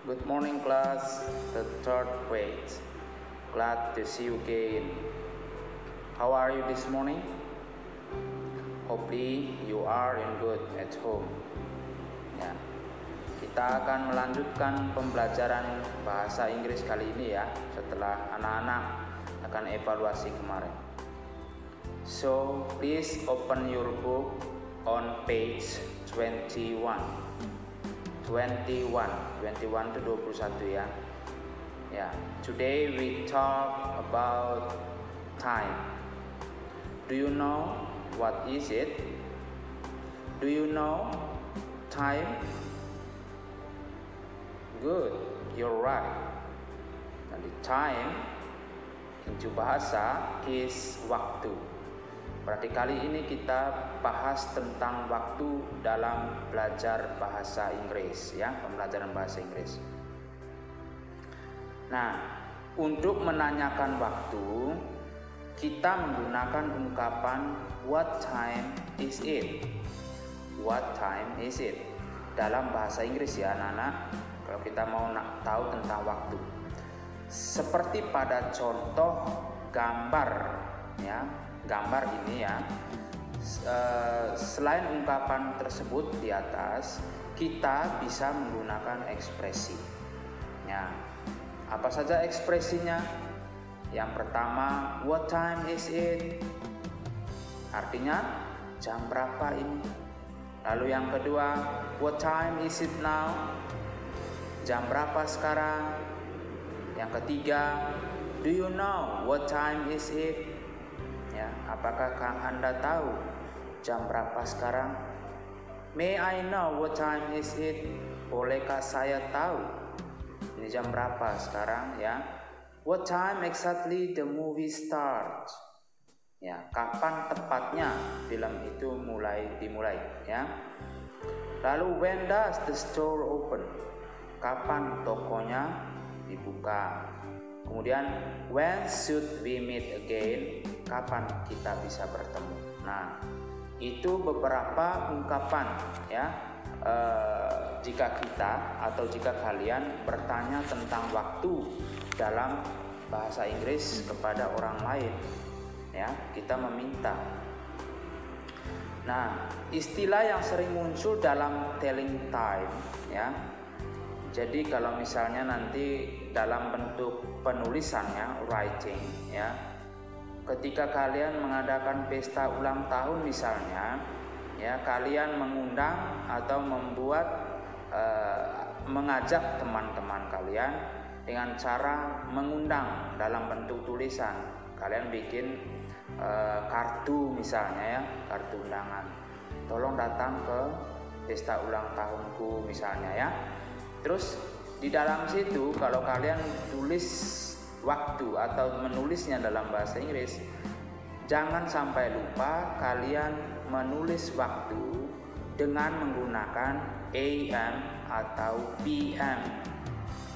Good morning, class. The third grade. Glad to see you again. How are you this morning? Hopefully you are in good at home. Ya, kita akan melanjutkan pembelajaran bahasa Inggris kali ini ya, setelah anak-anak akan evaluasi kemarin. So please open your book on page 21 to 21 ya. Ya, today we talk about time. Do you know what is it? Do you know time? Good, you're right. Jadi time itu bahasa is waktu. Berarti kali ini kita bahas tentang waktu dalam belajar bahasa Inggris ya, pembelajaran bahasa Inggris. Nah, untuk menanyakan waktu, kita menggunakan ungkapan what time is it? What time is it? Dalam bahasa Inggris ya anak-anak, kalau kita mau tahu tentang waktu. Seperti pada contoh gambar ya, gambar ini ya, selain ungkapan tersebut di atas, kita bisa menggunakan ekspresi ya. Apa saja ekspresinya? Yang pertama, what time is it? Artinya jam berapa ini? Lalu yang kedua, what time is it now? Jam berapa sekarang? Yang ketiga, do you know what time is it? Ya, apakah Anda tahu jam berapa sekarang? May I know what time is it? Bolehkah saya tahu ini jam berapa sekarang ya? What time exactly the movie starts? Ya, kapan tepatnya film itu dimulai ya? Lalu when does the store open? Kapan tokonya dibuka? Kemudian when should we meet again? Kapan kita bisa bertemu? Nah, itu beberapa ungkapan ya. Jika kita atau jika kalian bertanya tentang waktu dalam bahasa Inggris kepada orang lain ya, kita meminta. Nah, istilah yang sering muncul dalam telling time ya. Jadi kalau misalnya nanti dalam bentuk penulisannya, writing ya, ketika kalian mengadakan pesta ulang tahun misalnya ya, kalian mengundang atau mengajak teman-teman kalian dengan cara mengundang dalam bentuk tulisan. Kalian bikin kartu misalnya ya, kartu undangan. Tolong datang ke pesta ulang tahunku misalnya ya. Terus di dalam situ kalau kalian tulis waktu atau menulisnya dalam bahasa Inggris, jangan sampai lupa kalian menulis waktu dengan menggunakan AM atau PM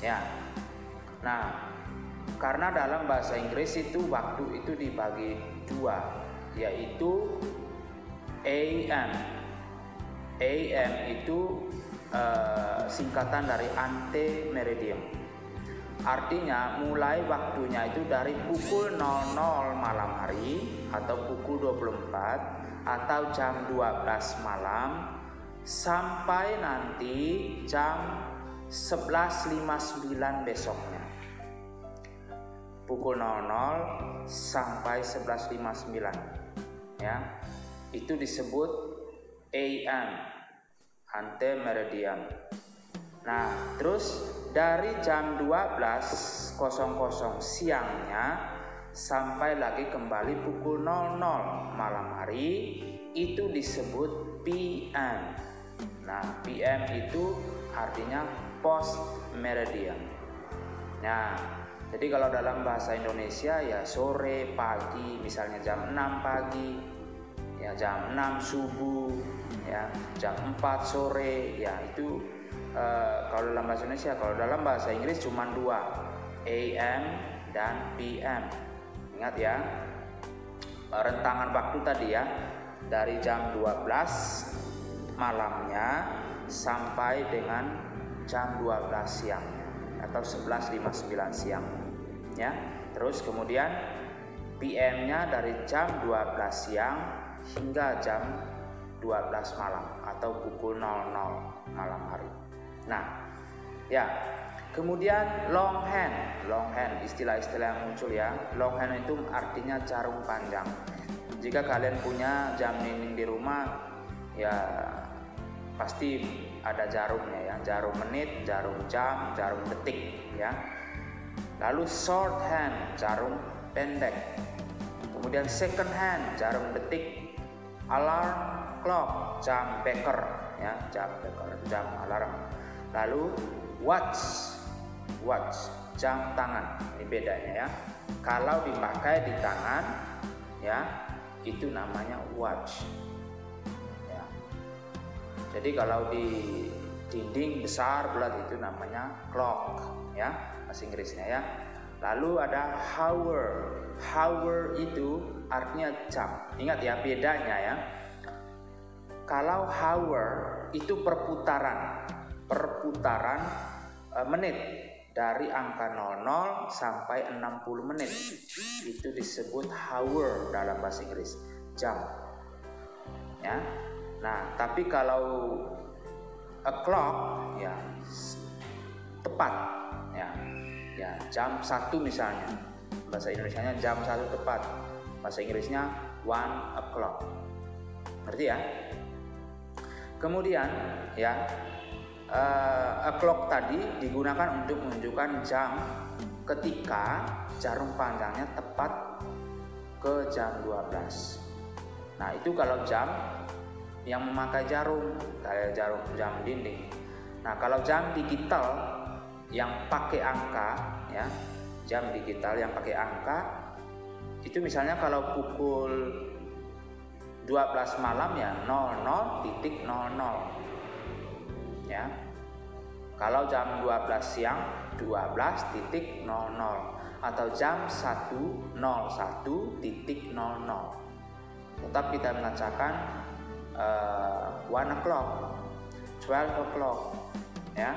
ya. Nah, karena dalam bahasa Inggris itu waktu itu dibagi dua, yaitu AM. AM itu singkatan dari ante meridiem. Artinya mulai waktunya itu dari pukul 00 malam hari atau pukul 24 atau jam 12 malam sampai nanti jam 11.59 besoknya. Pukul 00 sampai 11.59 ya. Itu disebut AM, ante meridiem. Nah, terus dari jam 12.00 siangnya sampai lagi kembali pukul 00 malam hari itu disebut PM. Nah, PM itu artinya post meridiem. Nah, jadi kalau dalam bahasa Indonesia ya sore, pagi, misalnya jam 6 pagi, ya jam 6 subuh, ya jam 4 sore, ya itu kalau dalam bahasa Indonesia. Kalau dalam bahasa Inggris cuma dua, AM dan PM. Ingat ya, rentangan waktu tadi ya, dari jam 12 malamnya sampai dengan jam 12 siangnya atau 11.59 siang ya. Terus kemudian PM-nya dari jam 12 siang hingga jam 12 malam atau pukul 00 malam hari. Nah, ya. Kemudian long hand istilah-istilah yang muncul ya. Long hand itu artinya jarum panjang. Jika kalian punya jam dinding di rumah, ya pasti ada jarumnya ya. Jarum menit, jarum jam, jarum detik ya. Lalu short hand, jarum pendek. Kemudian second hand, jarum detik. Alarm clock, jam beker ya, jam alarm. Lalu watch, jam tangan. Ini bedanya ya. Kalau dipakai di tangan ya, itu namanya watch ya. Jadi kalau di dinding besar bulat itu namanya clock ya, bahasa Inggrisnya ya. Lalu ada hour itu artinya jam. Ingat ya bedanya ya. Kalau hour itu perputaran menit dari angka 00 sampai 60 menit. Itu disebut hour dalam bahasa Inggris, jam. Ya. Nah, tapi kalau o'clock ya tepat ya. Ya, jam 1 misalnya. Bahasa Indonesianya jam 1 tepat. Bahasa Inggrisnya 1 o'clock. Ngerti ya? Kemudian ya, o'clock tadi digunakan untuk menunjukkan jam ketika jarum panjangnya tepat ke jam 12. Nah, itu kalau jam yang memakai jarum, kayak jam dinding. Nah, kalau jam digital yang pakai angka ya, jam digital yang pakai angka itu misalnya kalau pukul 12 malam ya 00.00 ya. Kalau jam 12 siang 12.00 atau jam 1.01.00. Tetap kita mengatakan 1 o'clock, 12 o'clock ya.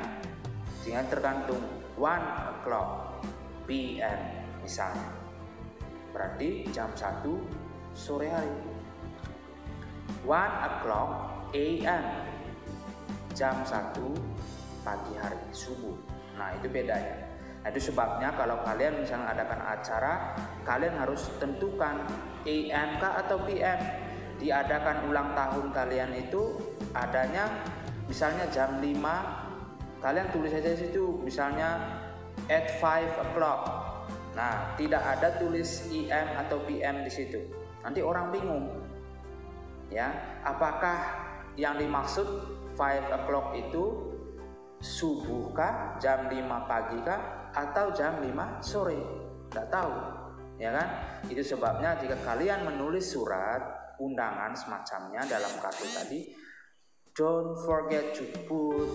Dengan tergantung 1 o'clock PM misalnya. Berarti jam 1 sore hari. 1 o'clock AM, jam 1 pagi hari, subuh. Nah, itu bedanya. Nah, itu sebabnya kalau kalian misalnya adakan acara, kalian harus tentukan AM kah atau PM. Diadakan ulang tahun kalian itu adanya misalnya jam 5, kalian tulis saja di situ misalnya at 5 o'clock. Nah, tidak ada tulis AM atau PM di situ. Nanti orang bingung. Ya, apakah yang dimaksud 5 o'clock itu subuh kah, jam 5 pagi kah, atau jam 5 sore? Tidak tahu, ya kan? Itu sebabnya jika kalian menulis surat undangan semacamnya dalam kartu tadi, don't forget to put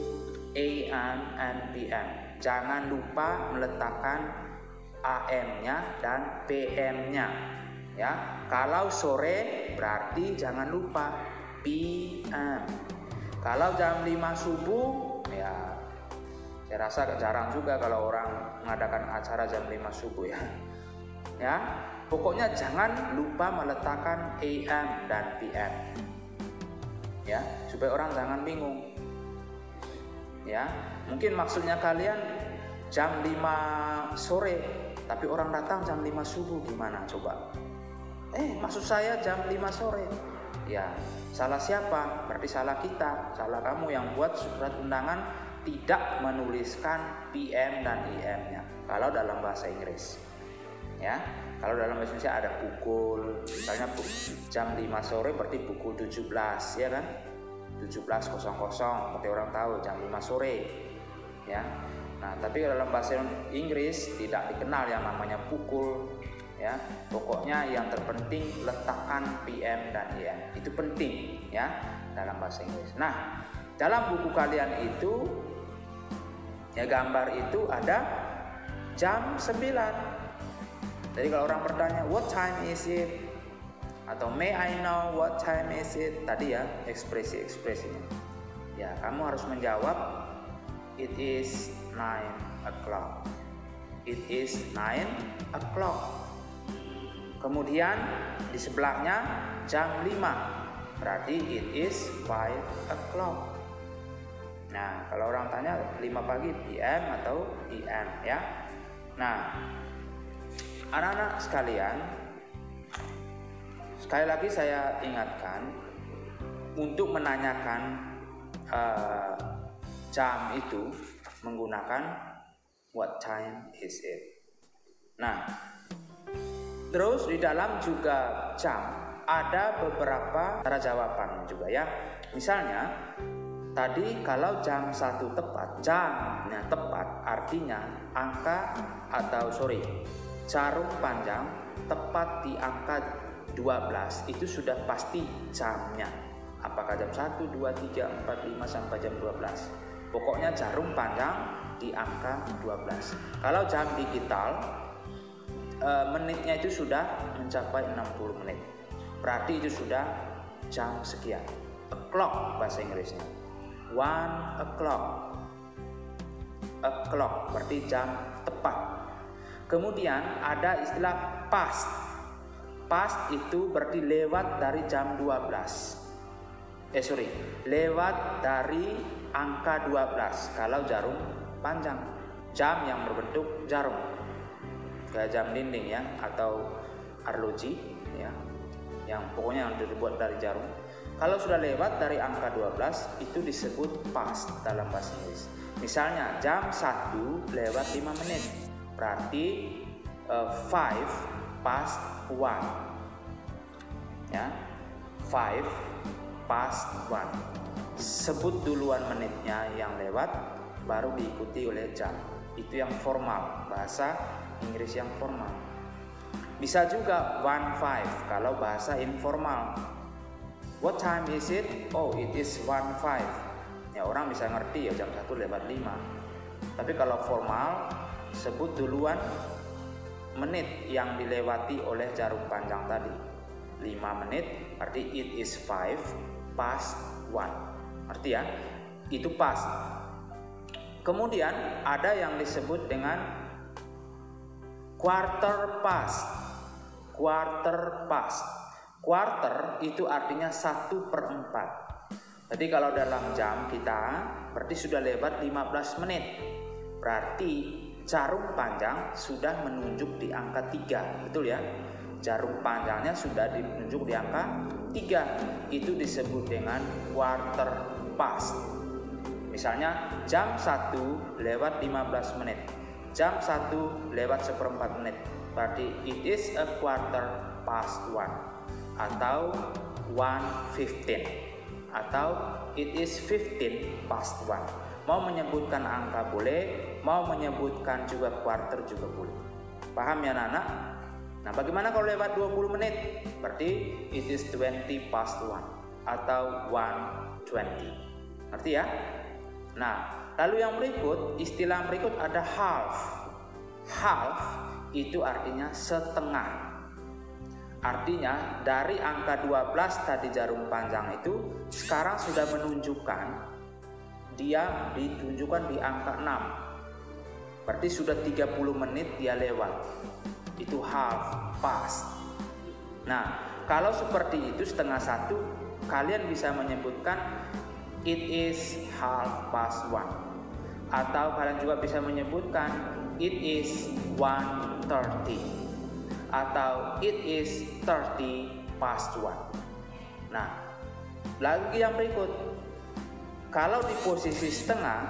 AM and PM. Jangan lupa meletakkan AM-nya dan PM-nya. Ya, kalau sore berarti jangan lupa PM. Kalau jam 5 subuh ya, saya rasa jarang juga kalau orang mengadakan acara jam 5 subuh ya. Ya, pokoknya jangan lupa meletakkan AM dan PM. Ya, supaya orang jangan bingung. Ya, mungkin maksudnya kalian jam 5 sore, tapi orang datang jam 5 subuh, gimana coba? Maksud saya jam 5 sore. Ya, salah siapa? Berarti salah kita, salah kamu yang buat surat undangan tidak menuliskan PM dan IM-nya. Kalau dalam bahasa Inggris. Ya, kalau dalam bahasa Indonesia ada pukul, misalnya jam 5 sore berarti pukul 17, ya kan? 17.00, berarti orang tahu jam 5 sore. Ya. Nah, tapi dalam bahasa Inggris tidak dikenal yang namanya pukul. Ya, pokoknya yang terpenting letakkan PM dan IM. Itu penting ya dalam bahasa Inggris. Nah, dalam buku kalian itu ya gambar itu ada jam 9. Jadi kalau orang bertanya what time is it atau may I know what time is it, tadi ya ekspresi-ekspresinya. Ya, kamu harus menjawab It is 9 o'clock. It is 9 o'clock. Kemudian di sebelahnya jam 5, berarti it is 5 o'clock. Nah, kalau orang tanya 5 pagi PM atau PM ya. Nah, anak-anak sekalian, sekali lagi saya ingatkan untuk menanyakan jam itu menggunakan what time is it. Nah, terus di dalam juga jam ada beberapa cara jawaban juga ya. Misalnya tadi kalau jam 1 tepat, jamnya tepat artinya jarum panjang tepat di angka 12 itu sudah pasti jamnya. Apakah jam 1, 2, 3, 4, 5 sampai jam 12. Pokoknya jarum panjang di angka 12. Kalau jam digital menitnya itu sudah mencapai 60 menit. Berarti itu sudah jam sekian. O'clock bahasa Inggrisnya. 1 o'clock. O'clock berarti jam tepat. Kemudian ada istilah past. Past itu berarti lewat dari jam 12. Lewat dari angka 12 kalau jarum panjang. Jam yang berbentuk jarum, kayak jam dinding ya, atau arloji ya, yang pokoknya yang dibuat dari jarum. Kalau sudah lewat dari angka 12 itu disebut past dalam bahasa Inggris. Misalnya jam 1 lewat 5 menit, berarti 5 past 1 ya, 5 past 1. Sebut duluan menitnya yang lewat, baru diikuti oleh jam. Itu yang formal, bahasa Inggris yang formal. Bisa juga 1:05 kalau bahasa informal. What time is it? Oh, it is 1:05. Ya, orang bisa ngerti ya, jam 1 lewat 5. Tapi kalau formal, sebut duluan menit yang dilewati oleh jarum panjang tadi. 5 menit, berarti it is 5 past 1. Arti ya, itu past. Kemudian ada yang disebut dengan quarter past. Quarter past. Quarter itu artinya 1/4. Jadi kalau dalam jam kita berarti sudah lewat 15 menit. Berarti jarum panjang sudah menunjuk di angka 3, betul ya? Jarum panjangnya sudah menunjuk di angka 3. Itu disebut dengan quarter past. Misalnya jam 1 lewat 15 menit, jam 1 lewat 1/4 menit, berarti it is a quarter past 1, atau 1:15, atau it is 15 past 1. Mau menyebutkan angka boleh, mau menyebutkan juga quarter juga boleh. Paham ya anak-anak? Nah, bagaimana kalau lewat 20 menit? Berarti it is 20 past 1 atau 1:20. Ngerti ya? Nah, lalu yang berikut, istilah berikut ada half. Half itu artinya setengah. Artinya dari angka 12 tadi jarum panjang itu sekarang sudah menunjukkan, dia ditunjukkan di angka 6. Berarti sudah 30 menit dia lewat. Itu half past. Nah, kalau seperti itu setengah 1, kalian bisa menyebutkan it is half past 1. Atau kalian juga bisa menyebutkan it is 1:30. Atau it is 30 past 1. Nah, lagi yang berikut, kalau di posisi setengah,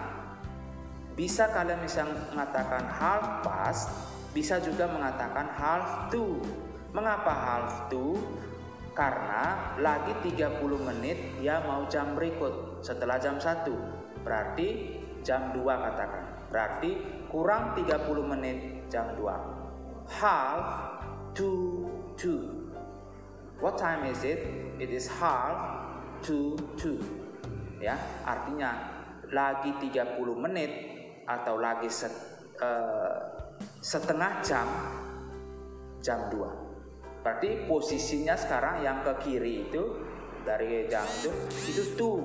bisa kalian bisa mengatakan half past, bisa juga mengatakan half to. Mengapa half to? Karena lagi 30 menit dia mau jam berikut setelah jam 1. Berarti jam 2 katakan. Berarti kurang 30 menit jam 2. Half to 2. What time is it? It is half to 2. Ya, artinya lagi 30 menit atau lagi setengah jam 2. Berarti posisinya sekarang yang ke kiri itu dari jam itu tuh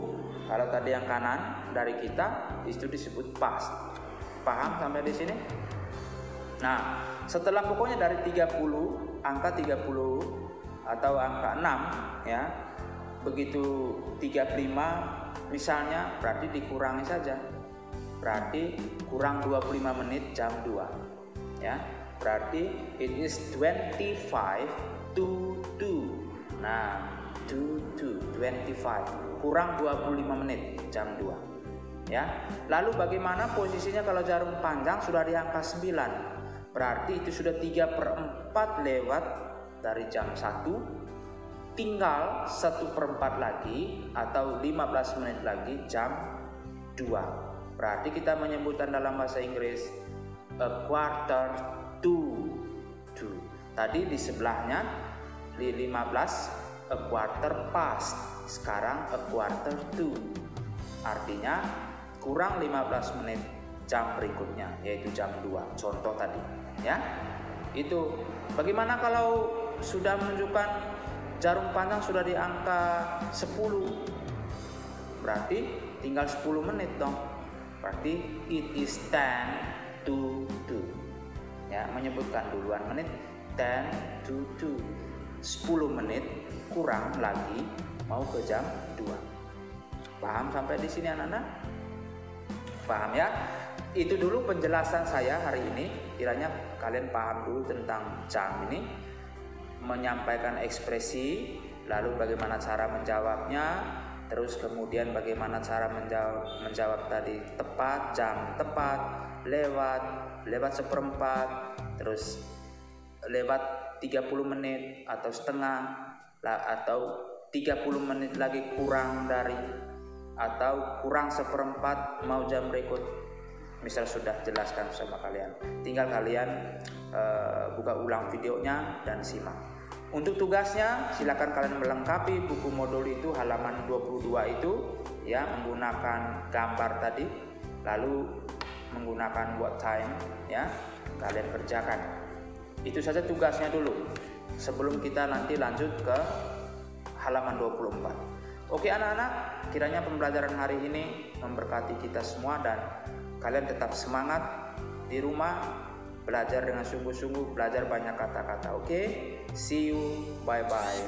Kalau tadi yang kanan dari kita itu disebut past. Paham sampai di sini? Nah, setelah pokoknya dari 30, angka 30 atau angka 6 ya. Begitu 35 misalnya, berarti dikurangi saja. Berarti kurang 25 menit jam 2. Ya. Berarti it is 25 to 2. Nah, 25 kurang 25 menit jam 2 ya. Lalu bagaimana posisinya kalau jarum panjang sudah di angka 9, berarti itu sudah 3/4 lewat dari jam 1, tinggal 1/4 lagi atau 15 menit lagi jam 2. Berarti kita menyebutkan dalam bahasa Inggris a quarter to 2. Tadi di sebelahnya di 15 a quarter past, sekarang a quarter to, artinya kurang 15 menit jam berikutnya, yaitu jam 2, contoh tadi ya. Itu bagaimana kalau sudah menunjukkan jarum panjang sudah di angka 10, berarti tinggal 10 menit dong, berarti it is 10 to 2 ya, menyebutkan duluan menit 10 to 2, 10 menit kurang lagi mau ke jam 2. Paham sampai di sini anak-anak? Paham ya? Itu dulu penjelasan saya hari ini. Kiranya kalian paham dulu tentang jam ini, menyampaikan ekspresi, lalu bagaimana cara menjawabnya, terus kemudian bagaimana cara menjawab tadi tepat, jam tepat, lewat seperempat, terus lewat 30 menit atau setengah, atau 30 menit lagi kurang dari, atau kurang seperempat mau jam berikut. Misal sudah jelaskan sama kalian, tinggal kalian buka ulang videonya dan simak. Untuk tugasnya silakan kalian melengkapi buku modul itu halaman 22 itu ya, menggunakan gambar tadi, lalu menggunakan what time ya, kalian kerjakan. Itu saja tugasnya dulu sebelum kita nanti lanjut ke halaman 24. Oke anak-anak, kiranya pembelajaran hari ini memberkati kita semua dan kalian tetap semangat di rumah, belajar dengan sungguh-sungguh, belajar banyak kata-kata. Oke, see you, bye-bye.